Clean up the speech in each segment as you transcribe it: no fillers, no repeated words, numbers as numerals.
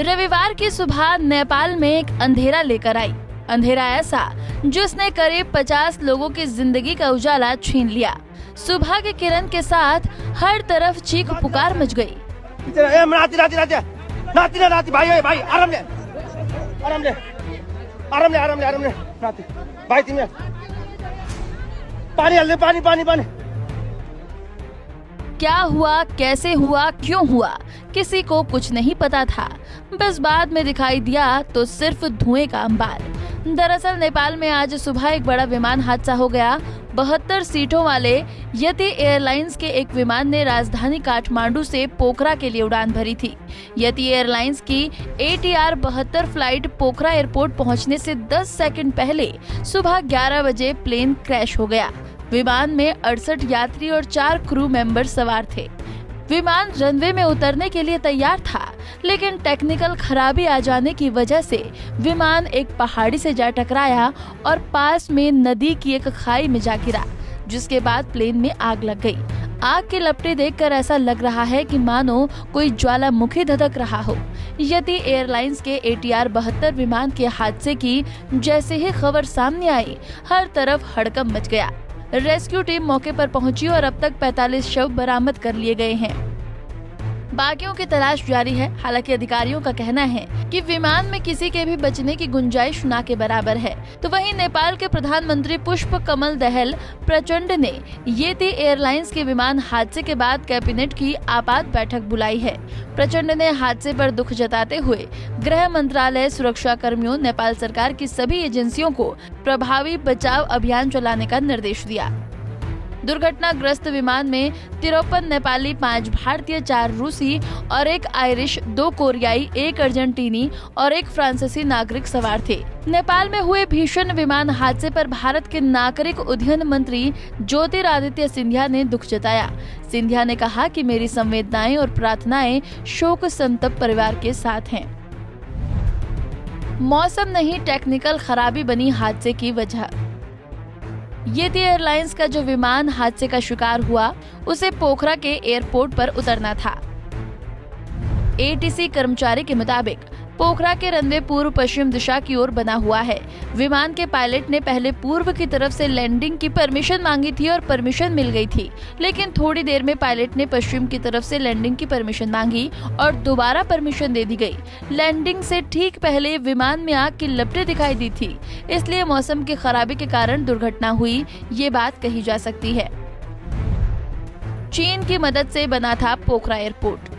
रविवार की सुबह नेपाल में एक अंधेरा लेकर आई। अंधेरा ऐसा जिसने करीब 50 लोगों की जिंदगी का उजाला छीन लिया। सुबह की किरण के साथ हर तरफ चीख पुकार मच गई। पानी। क्या हुआ, कैसे हुआ, क्यों हुआ, किसी को कुछ नहीं पता था। बस बाद में दिखाई दिया तो सिर्फ धुएं का अंबार। दरअसल नेपाल में आज सुबह एक बड़ा विमान हादसा हो गया। 72 सीटों वाले यति एयरलाइंस के एक विमान ने राजधानी काठमांडू से पोखरा के लिए उड़ान भरी थी। यति एयरलाइंस की ATR 72 फ्लाइट पोखरा एयरपोर्ट पहुंचने से 10 सेकंड पहले सुबह 11 बजे प्लेन क्रैश हो गया। विमान में 68 यात्री और 4 क्रू मेंबर सवार थे। विमान रनवे में उतरने के लिए तैयार था, लेकिन टेक्निकल खराबी आ जाने की वजह से विमान एक पहाड़ी से जा टकराया और पास में नदी की एक खाई में जा गिरा, जिसके बाद प्लेन में आग लग गई। आग की लपटें देखकर ऐसा लग रहा है कि मानो कोई ज्वालामुखी धधक रहा हो। यति एयरलाइंस के ATR 72 विमान के हादसे की जैसे ही खबर सामने आई, हर तरफ हड़कंप मच गया। रेस्क्यू टीम मौके पर पहुंची और अब तक 45 शव बरामद कर लिए गए हैं। बाकियों की तलाश जारी है। हालांकि अधिकारियों का कहना है कि विमान में किसी के भी बचने की गुंजाइश ना के बराबर है। तो वहीं नेपाल के प्रधानमंत्री पुष्प कमल दहल प्रचंड ने यति एयरलाइंस के विमान हादसे के बाद कैबिनेट की आपात बैठक बुलाई है। प्रचंड ने हादसे पर दुख जताते हुए गृह मंत्रालय, सुरक्षा कर्मियों, नेपाल सरकार की सभी एजेंसियों को प्रभावी बचाव अभियान चलाने का निर्देश दिया। दुर्घटनाग्रस्त विमान में 53 नेपाली, 5 भारतीय, 4 रूसी और 1 आयरिश, 2 कोरियाई, 1 अर्जेंटीनी और 1 फ्रांसीसी नागरिक सवार थे। नेपाल में हुए भीषण विमान हादसे पर भारत के नागरिक उड्डयन मंत्री ज्योतिरादित्य सिंधिया ने दुख जताया। सिंधिया ने कहा कि मेरी संवेदनाएं और प्रार्थनाएं शोक संतप्त परिवार के साथ हैं। मौसम नहीं, टेक्निकल खराबी बनी हादसे की वजह। यति एयरलाइंस का जो विमान हादसे का शिकार हुआ, उसे पोखरा के एयरपोर्ट पर उतरना था। ATC कर्मचारी के मुताबिक पोखरा के रनवे पूर्व पश्चिम दिशा की ओर बना हुआ है। विमान के पायलट ने पहले पूर्व की तरफ से लैंडिंग की परमिशन मांगी थी और परमिशन मिल गई थी, लेकिन थोड़ी देर में पायलट ने पश्चिम की तरफ से लैंडिंग की परमिशन मांगी और दोबारा परमिशन दे दी गई। लैंडिंग से ठीक पहले विमान में आग की लपटें दिखाई दी थी, इसलिए मौसम की खराबी के कारण दुर्घटना हुई, ये बात कही जा सकती है। चीन की मदद से बना था पोखरा एयरपोर्ट।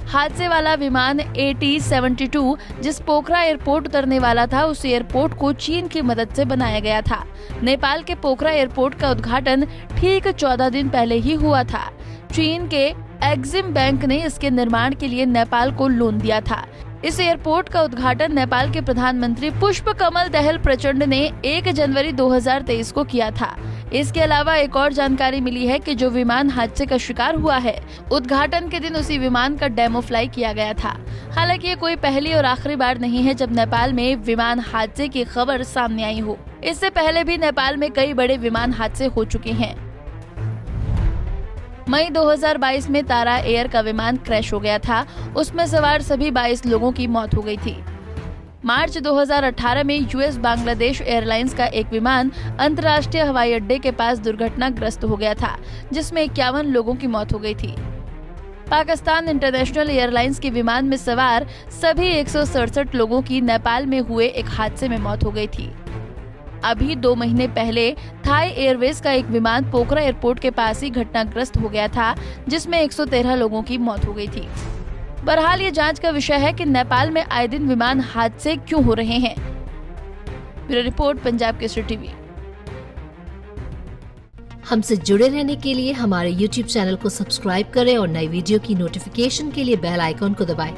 हादसे वाला विमान AT-72 जिस पोखरा एयरपोर्ट उतरने वाला था, उस एयरपोर्ट को चीन की मदद से बनाया गया था। नेपाल के पोखरा एयरपोर्ट का उद्घाटन ठीक 14 दिन पहले ही हुआ था। चीन के एक्सिम बैंक ने इसके निर्माण के लिए नेपाल को लोन दिया था। इस एयरपोर्ट का उद्घाटन नेपाल के प्रधानमंत्री पुष्प कमल दहल प्रचंड ने 1 जनवरी 2023 को किया था। इसके अलावा एक और जानकारी मिली है कि जो विमान हादसे का शिकार हुआ है, उद्घाटन के दिन उसी विमान का डेमो फ्लाई किया गया था। हालांकि ये कोई पहली और आखिरी बार नहीं है जब नेपाल में विमान हादसे की खबर सामने आई हो। इससे पहले भी नेपाल में कई बड़े विमान हादसे हो चुके हैं। मई 2022 में तारा एयर का विमान क्रैश हो गया था। उसमें सवार सभी 22 लोगों की मौत हो गई थी। मार्च 2018 में US बांग्लादेश एयरलाइंस का एक विमान अंतर्राष्ट्रीय हवाई अड्डे के पास दुर्घटनाग्रस्त हो गया था, जिसमें 51 लोगों की मौत हो गई थी। पाकिस्तान इंटरनेशनल एयरलाइंस के विमान में सवार सभी 167 लोगों की नेपाल में हुए एक हादसे में मौत हो गई थी। अभी 2 महीने पहले थाई एयरवेज का एक विमान पोखरा एयरपोर्ट के पास ही घटनाग्रस्त हो गया था, जिसमें 113 लोगों की मौत हो गई थी। बहरहाल ये जांच का विषय है कि नेपाल में आए दिन विमान हादसे क्यों हो रहे हैं। Bureau report, Punjab Kesari TV. हमसे जुड़े रहने के लिए हमारे YouTube चैनल को सब्सक्राइब करें और नई वीडियो की नोटिफिकेशन के लिए बेल आइकॉन को दबाएं।